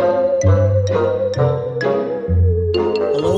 Hello,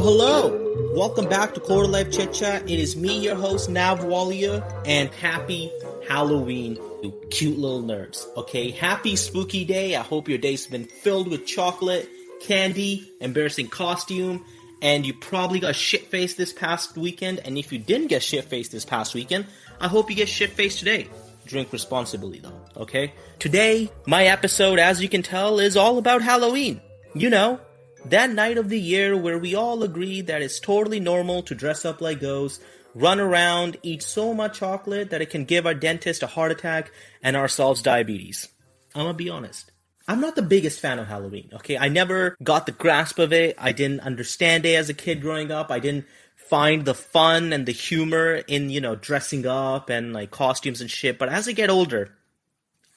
hello. Welcome back to Quarter Life Chit Chat. It is me, your host, Nav Walia, and happy Halloween, you cute little nerds. Okay, happy spooky day. I hope your day's been filled with chocolate, candy, embarrassing costume, and you probably got shit-faced this past weekend. And if you didn't get shit-faced this past weekend, I hope you get shit-faced today. Drink responsibly, though, okay? Today, my episode, as you can tell, is all about Halloween. You know, that night of the year where we all agree that it's totally normal to dress up like ghosts, run around, eat so much chocolate that it can give our dentist a heart attack and ourselves diabetes. I'm gonna be honest. I'm not the biggest fan of Halloween, okay? I never got the grasp of it. I didn't understand it as a kid growing up. I didn't find the fun and the humor in, dressing up and like costumes and shit. But as I get older,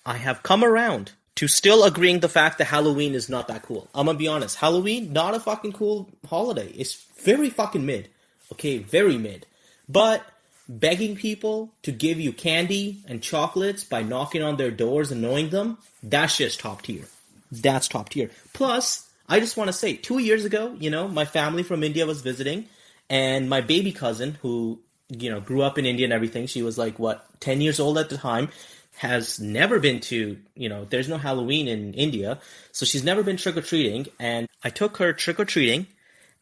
I have come around to still agreeing the fact that Halloween is not that cool. I'm gonna be honest. Halloween, not a fucking cool holiday. It's very fucking mid. Okay, very mid. But begging people to give you candy and chocolates by knocking on their doors and knowing them, that's just top tier. That's top tier. Plus, I just want to say, 2 years ago, my family from India was visiting, and my baby cousin, who, grew up in India and everything, she was like, 10 years old at the time, has never been to, there's no Halloween in India, so she's never been trick-or-treating, and I took her trick-or-treating,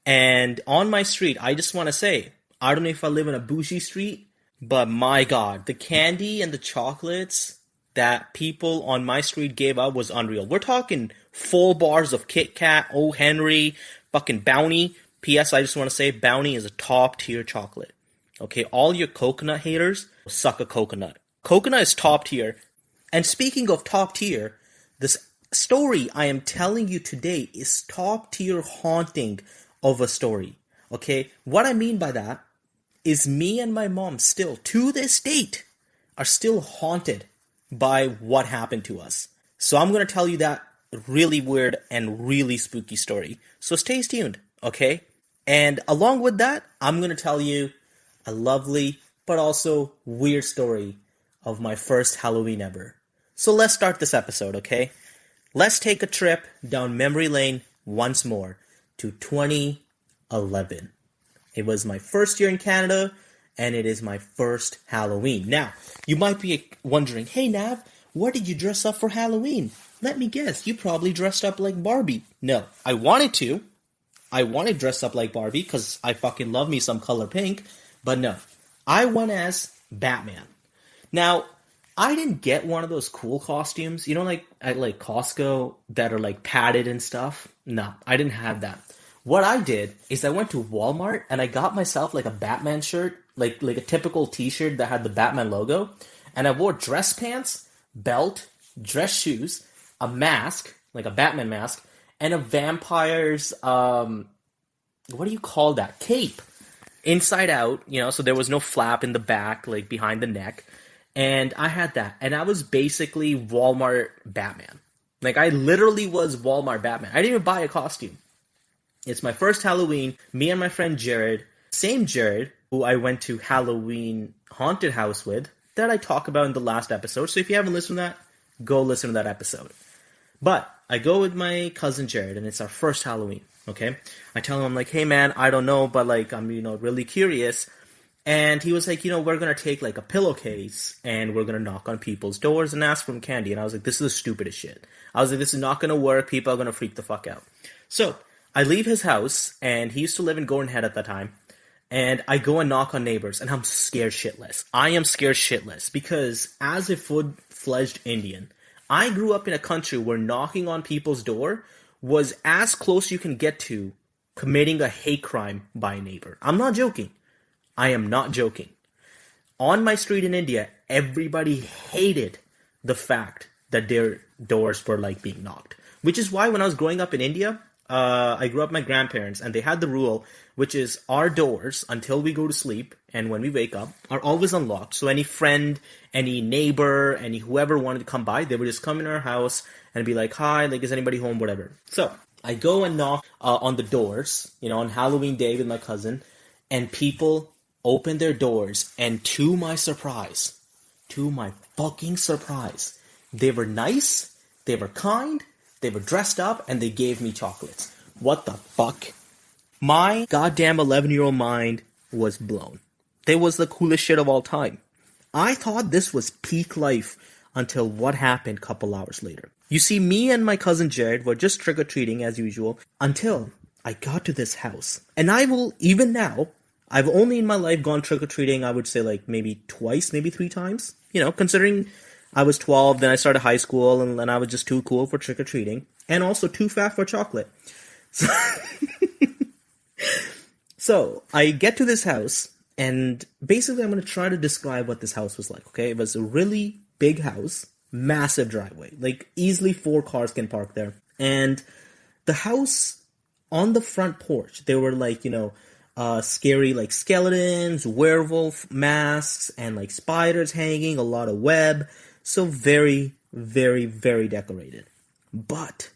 and on my street, I just want to say, I don't know if I live in a bougie street, but my God, the candy and the chocolates that people on my street gave out was unreal. We're talking full bars of Kit Kat, O. Henry, fucking Bounty. P.S. I just want to say, Bounty is a top-tier chocolate. Okay, all your coconut haters, suck a coconut. Coconut is top tier. And speaking of top tier, this story I am telling you today is top tier haunting of a story. Okay, what I mean by that is me and my mom still, to this date, are still haunted by what happened to us. So I'm going to tell you that really weird and really spooky story. So stay tuned, okay? And along with that, I'm going to tell you a lovely but also weird story of my first Halloween ever. So let's start this episode, okay? Let's take a trip down memory lane once more to 2011. It was my first year in Canada, and it is my first Halloween. Now, you might be wondering, hey Nav, what did you dress up for Halloween? Let me guess, you probably dressed up like Barbie. No, I wanted to. I wanted to dress up like Barbie because I fucking love me some color pink, but no. I went as Batman. Now, I didn't get one of those cool costumes, like at like Costco that are like padded and stuff. No, I didn't have that. What I did is I went to Walmart and I got myself like a Batman shirt, like a typical t-shirt that had the Batman logo. And I wore dress pants, belt, dress shoes, a mask, like a Batman mask, and a vampire's, what do you call that? Cape. Inside out, so there was no flap in the back, like behind the neck. And I had that. And I was basically Walmart Batman. Like I literally was Walmart Batman. I didn't even buy a costume. It's my first Halloween. Me and my friend Jared, same Jared, who I went to Halloween haunted house with, that I talked about in the last episode. So if you haven't listened to that, go listen to that episode. But I go with my cousin Jared, and it's our first Halloween, okay? I tell him, I'm like, hey man, I don't know, but like, I'm, really curious. And he was like, we're going to take like a pillowcase, and we're going to knock on people's doors and ask for them candy. And I was like, this is the stupidest shit. I was like, this is not going to work. People are going to freak the fuck out. So I leave his house, and he used to live in Gordon Head at the time, and I go and knock on neighbors, and I'm scared shitless. I am scared shitless, because as a full-fledged Indian, I grew up in a country where knocking on people's door was as close you can get to committing a hate crime by a neighbor. I'm not joking. I am not joking. On my street in India, everybody hated the fact that their doors were like being knocked. Which is why when I was growing up in India, I grew up with my grandparents, and they had the rule, which is our doors, until we go to sleep and when we wake up, are always unlocked. So any friend, any neighbor, any whoever wanted to come by, they would just come in our house and be like, hi, like, is anybody home, whatever. So I go and knock on the doors, on Halloween day with my cousin, and people open their doors, and to my fucking surprise, they were nice, they were kind, They were dressed up and they gave me chocolates. What the fuck? My goddamn 11-year-old mind was blown. They was the coolest shit of all time. I thought this was peak life until what happened a couple hours later. You see, me and my cousin Jared were just trick-or-treating as usual until I got to this house. And I will, even now, I've only in my life gone trick-or-treating, I would say like maybe twice, maybe 3 times. You know, considering I was 12, then I started high school, and I was just too cool for trick-or-treating. And also too fat for chocolate. So I get to this house, and basically I'm going to try to describe what this house was like, okay? It was a really big house, massive driveway. Like, easily 4 cars can park there. And the house, on the front porch, there were like, you know, scary like skeletons, werewolf masks, and like spiders hanging, a lot of web. So very, very, very decorated. But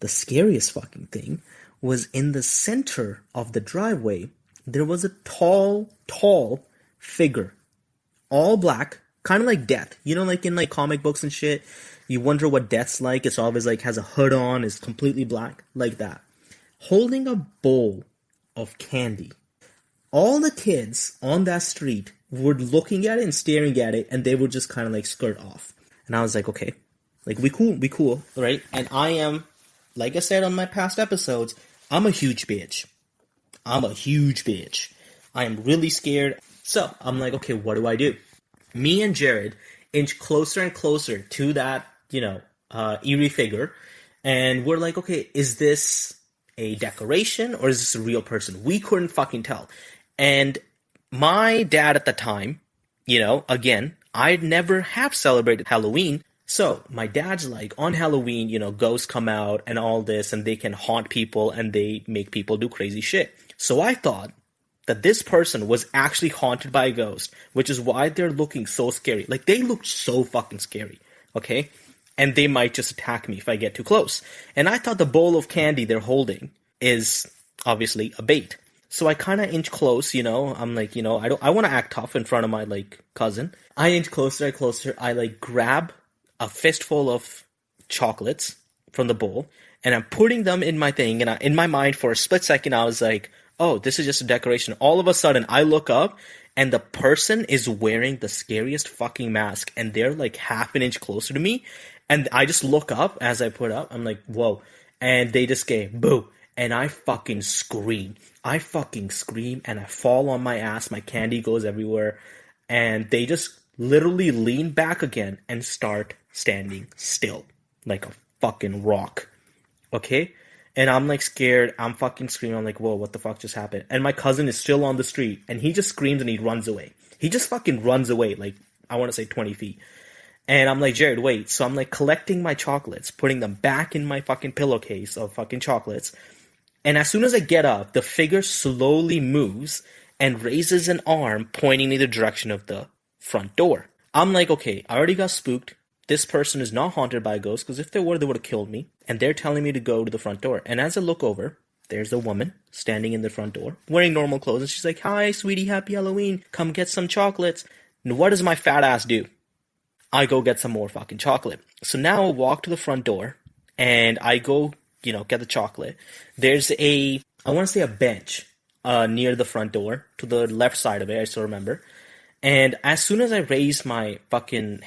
the scariest fucking thing was in the center of the driveway, there was a tall figure. All black, kind of like Death. You know, like in like comic books and shit, you wonder what Death's like. It's always like has a hood on, is completely black, like that. Holding a bowl of candy. All the kids on that street were looking at it and staring at it, and they would just kind of like skirt off. And I was like, okay, like we cool, right? And I am, like I said on my past episodes, I'm a huge bitch. I am really scared. So I'm like, okay, what do I do? Me and Jared inch closer and closer to that, you know, eerie figure. And we're like, okay, is this a decoration or is this a real person? We couldn't fucking tell. And my dad at the time, you know, again, I'd never have celebrated Halloween. So my dad's like, on Halloween, you know, ghosts come out and all this, and they can haunt people and they make people do crazy shit. So I thought that this person was actually haunted by a ghost, which is why they're looking so scary. Like, they look so fucking scary, okay? And they might just attack me if I get too close. And I thought the bowl of candy they're holding is obviously a bait. So I kind of inch close, you know, I'm like, you know, I want to act tough in front of my, like, cousin. I inch closer, I, like, grab a fistful of chocolates from the bowl, and I'm putting them in my thing, and in my mind, for a split second, I was like, oh, this is just a decoration. All of a sudden, I look up, and the person is wearing the scariest fucking mask, and they're, like, half an inch closer to me, and I just look up as I put up, I'm like, whoa, and they just go, boo, and I fucking scream, and I fall on my ass, my candy goes everywhere, and they just literally lean back again and start standing still like a fucking rock. Okay? And I'm like scared. I'm fucking screaming. I'm like, whoa, what the fuck just happened? And my cousin is still on the street, and he just screams and he runs away. He just fucking runs away, like, I want to say 20 feet. And I'm like, Jared, wait. So I'm like collecting my chocolates, putting them back in my fucking pillowcase of fucking chocolates. And as soon as I get up, the figure slowly moves and raises an arm pointing me the direction of the front door. I'm like, okay, I already got spooked. This person is not haunted by a ghost, because if they were, they would have killed me. And they're telling me to go to the front door. And as I look over, there's a woman standing in the front door, wearing normal clothes. And she's like, hi, sweetie, happy Halloween. Come get some chocolates. And what does my fat ass do? I go get some more fucking chocolate. So now I walk to the front door, and I go, you know, get the chocolate. There's I want to say a bench near the front door, to the left side of it, I still remember. And as soon as I raise my fucking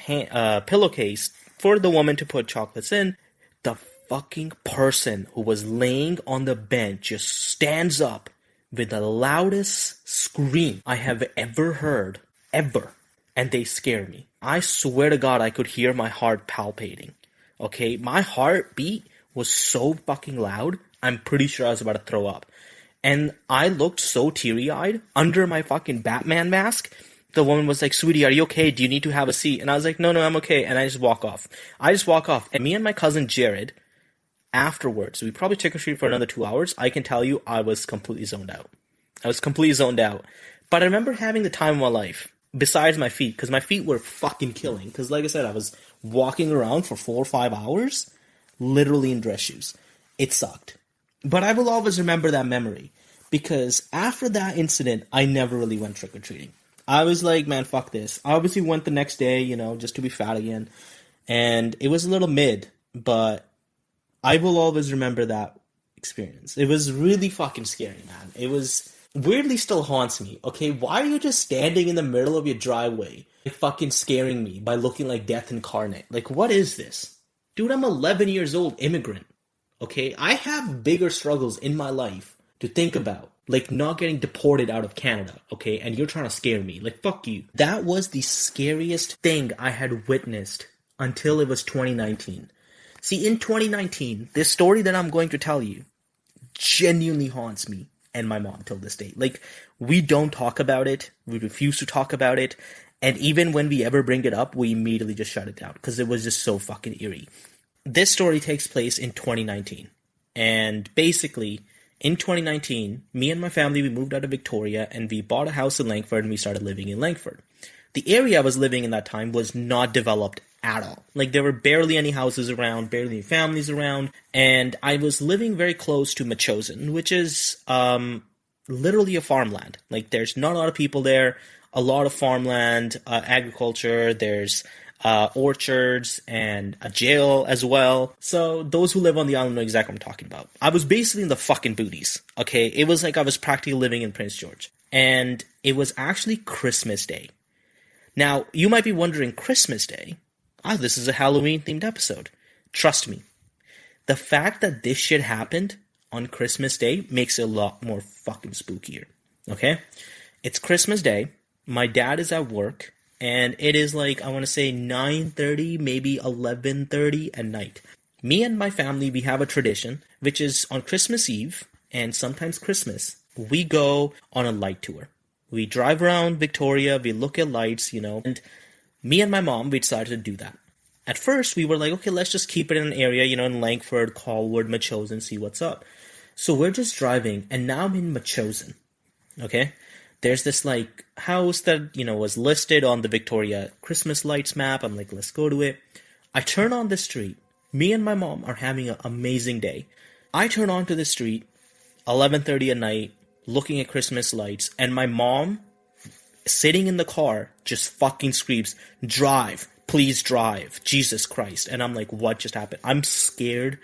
pillowcase for the woman to put chocolates in, the fucking person who was laying on the bench just stands up with the loudest scream I have ever heard, ever. And they scare me. I swear to God, I could hear my heart palpitating. Okay, my heartbeat was so fucking loud, I'm pretty sure I was about to throw up. And I looked so teary-eyed under my fucking Batman mask. The woman was like, sweetie, are you okay? Do you need to have a seat? And I was like, no, I'm okay. And I just walk off. And me and my cousin Jared, afterwards, we probably took a treat for another 2 hours. I can tell you, I was completely zoned out. But I remember having the time of my life, besides my feet, because my feet were fucking killing. Because like I said, I was walking around for 4 or 5 hours, literally in dress shoes. It sucked. But I will always remember that memory, because after that incident, I never really went trick-or-treating. I was like, man, fuck this. I obviously went the next day, you know, just to be fat again. And it was a little mid, but I will always remember that experience. It was really fucking scary, man. It was weirdly still haunts me. Okay, why are you just standing in the middle of your driveway, like, fucking scaring me by looking like death incarnate? Like, what is this? Dude, I'm 11 years old, immigrant. Okay, I have bigger struggles in my life to think about, like not getting deported out of Canada, okay? And you're trying to scare me. Like, fuck you. That was the scariest thing I had witnessed until it was 2019. See, in 2019, this story that I'm going to tell you genuinely haunts me and my mom till this day. Like, we don't talk about it. We refuse to talk about it. And even when we ever bring it up, we immediately just shut it down because it was just so fucking eerie. This story takes place in 2019. And basically, in 2019, me and my family, we moved out of Victoria and we bought a house in Langford and we started living in Langford. The area I was living in that time was not developed at all. Like, there were barely any houses around, barely any families around, and I was living very close to Metchosin, which is literally a farmland. Like, there's not a lot of people there, a lot of farmland, agriculture, there's orchards and a jail as well. So those who live on the island know exactly what I'm talking about. I was basically in the fucking booties, okay? It was like I was practically living in Prince George. And it was actually Christmas Day. Now, you might be wondering, Christmas Day? This is a Halloween-themed episode. Trust me. The fact that this shit happened on Christmas Day makes it a lot more fucking spookier, okay? It's Christmas Day. My dad is at work. And it is like, I want to say 9:30, maybe 11:30 at night. Me and my family, we have a tradition, which is on Christmas Eve and sometimes Christmas, we go on a light tour. We drive around Victoria, we look at lights, and me and my mom, we decided to do that. At first, we were like, okay, let's just keep it in an area, in Langford, Colwood, Metchosin, see what's up. So we're just driving, and now I'm in Metchosin, okay? There's this, like, house that, was listed on the Victoria Christmas lights map. I'm like, let's go to it. I turn on the street. Me and my mom are having an amazing day. I turn onto the street, 11:30 at night, looking at Christmas lights, and my mom, sitting in the car, just fucking screams, drive, please drive, Jesus Christ. And I'm like, what just happened? I'm scared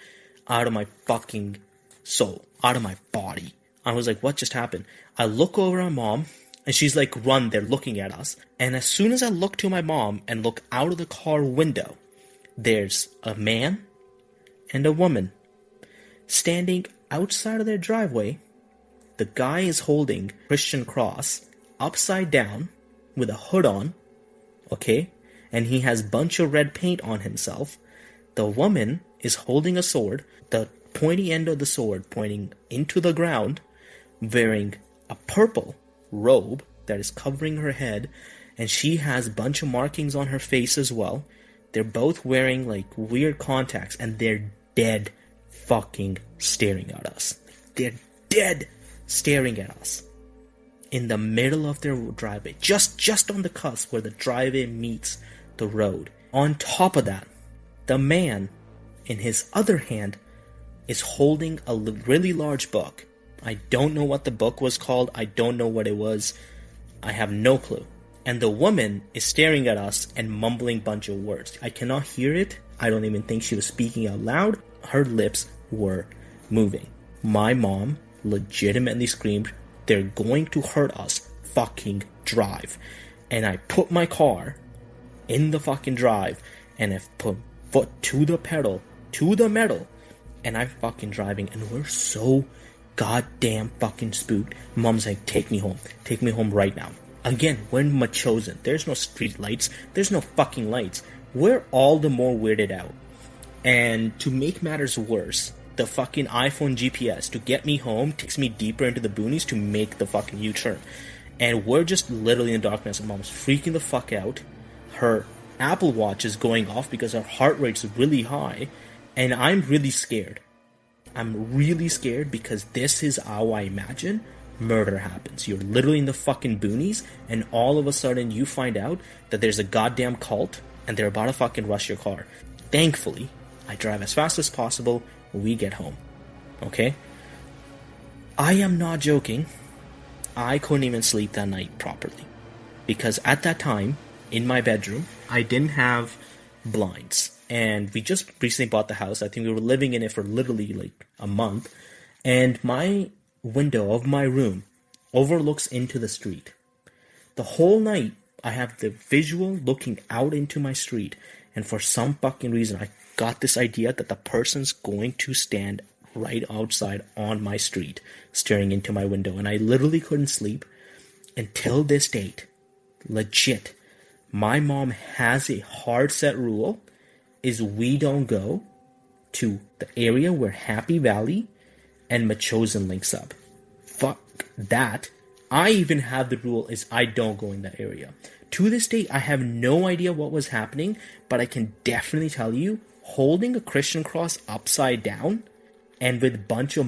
out of my fucking soul, out of my body. I was like, what just happened? I look over at mom, and she's like, run, they're looking at us. And as soon as I look to my mom and look out of the car window, there's a man and a woman standing outside of their driveway. The guy is holding a Christian cross upside down with a hood on, okay? And he has a bunch of red paint on himself. The woman is holding a sword, the pointy end of the sword pointing into the ground, wearing a purple robe that is covering her head, and she has a bunch of markings on her face as well. They're both wearing, like, weird contacts, and they're dead fucking staring at us. They're dead staring at us in the middle of their driveway, just on the cusp where the driveway meets the road. On top of that, the man, in his other hand, is holding a really large book. I don't know what the book was called. I don't know what it was. I have no clue. And the woman is staring at us and mumbling a bunch of words. I cannot hear it. I don't even think she was speaking out loud. Her lips were moving. My mom legitimately screamed, they're going to hurt us. Fucking drive. And I put my car in the fucking drive and I've put foot to the pedal, to the metal, and I'm fucking driving, and we're so goddamn fucking spooked. Mom's like, take me home right now. Again, we're in Metchosin. There's no street lights, there's no fucking lights. We're all the more weirded out. And to make matters worse, the fucking iPhone GPS to get me home takes me deeper into the boonies to make the fucking U-turn. And we're just literally in the darkness, and Mom's freaking the fuck out. Her Apple Watch is going off because her heart rate's really high, and I'm really scared. I'm really scared because this is how I imagine murder happens. You're literally in the fucking boonies, and all of a sudden you find out that there's a goddamn cult, and they're about to fucking rush your car. Thankfully, I drive as fast as possible when we get home. Okay? I am not joking. I couldn't even sleep that night properly. Because at that time, in my bedroom, I didn't have blinds. and we just recently bought the house. I think we were living in it for literally like a month, and my window of my room overlooks into the street. The whole night, I have the visual looking out into my street, and for some fucking reason, I got this idea that the person's going to stand right outside on my street, staring into my window, and I literally couldn't sleep until this date. Legit. My mom has a hard set rule, is we don't go to the area where Happy Valley and Machosen links up. Fuck that. I even have the rule is I don't go in that area. To this day, I have no idea what was happening, but I can definitely tell you, holding a Christian cross upside down and with a bunch of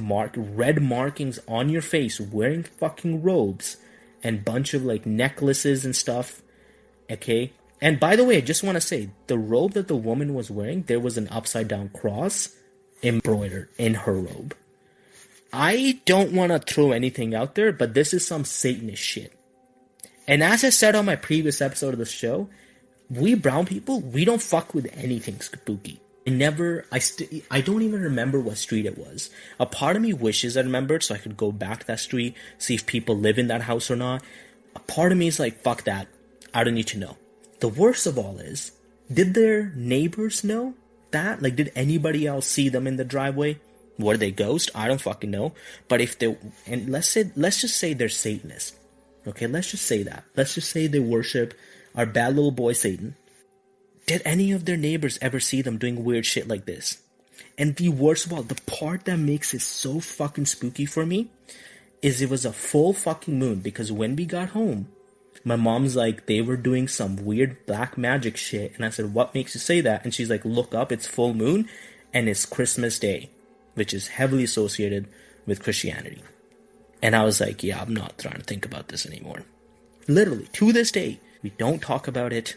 red markings on your face, wearing fucking robes and bunch of like necklaces and stuff, okay? And by the way, I just want to say, the robe that the woman was wearing, there was an upside down cross embroidered in her robe. I don't want to throw anything out there, but this is some Satanist shit. And as I said on my previous episode of the show, we brown people, we don't fuck with anything spooky. I don't even remember what street it was. A part of me wishes I remembered so I could go back to that street, see if people live in that house or not. A part of me is like, fuck that. I don't need to know. The worst of all is, did their neighbors know that? Like, did anybody else see them in the driveway? Were they ghosts? I don't fucking know. But if they, and let's just say they're Satanists. Okay, let's just say that. Let's just say they worship our bad little boy Satan. Did any of their neighbors ever see them doing weird shit like this? And the worst of all, the part that makes it so fucking spooky for me is it was a full fucking moon, because when we got home, my mom's like, they were doing some weird black magic shit. And I said, what makes you say that? And she's like, look up, it's full moon and it's Christmas Day, which is heavily associated with Christianity. And I was like, yeah, I'm not trying to think about this anymore. Literally, to this day, we don't talk about it.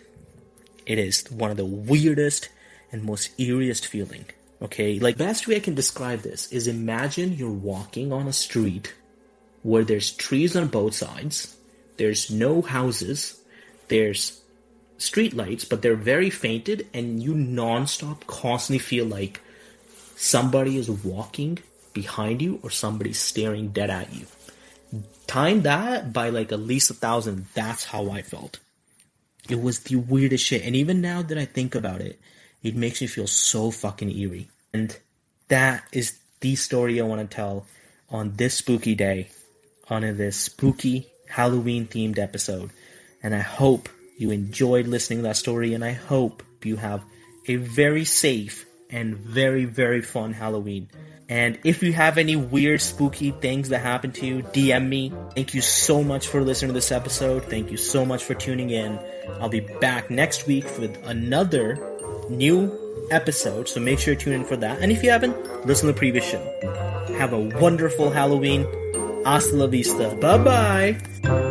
It is one of the weirdest and most eeriest feeling. Okay, like, best way I can describe this is, imagine you're walking on a street where there's trees on both sides, there's no houses, there's street lights, but they're very fainted, and you non-stop constantly feel like somebody is walking behind you or somebody's staring dead at you. Time that by like at least 1,000, that's how I felt. It was the weirdest shit, and even now that I think about it, it makes me feel so fucking eerie. And that is the story I want to tell on this spooky day, on this spooky Halloween-themed episode. And I hope you enjoyed listening to that story, and I hope you have a very safe and very, very fun Halloween. And if you have any weird, spooky things that happen to you, DM me. Thank you so much for listening to this episode. Thank you so much for tuning in. I'll be back next week with another new episode, so make sure you tune in for that. And if you haven't, listen to the previous show. Have a wonderful Halloween. Hasta la vista. Bye-bye.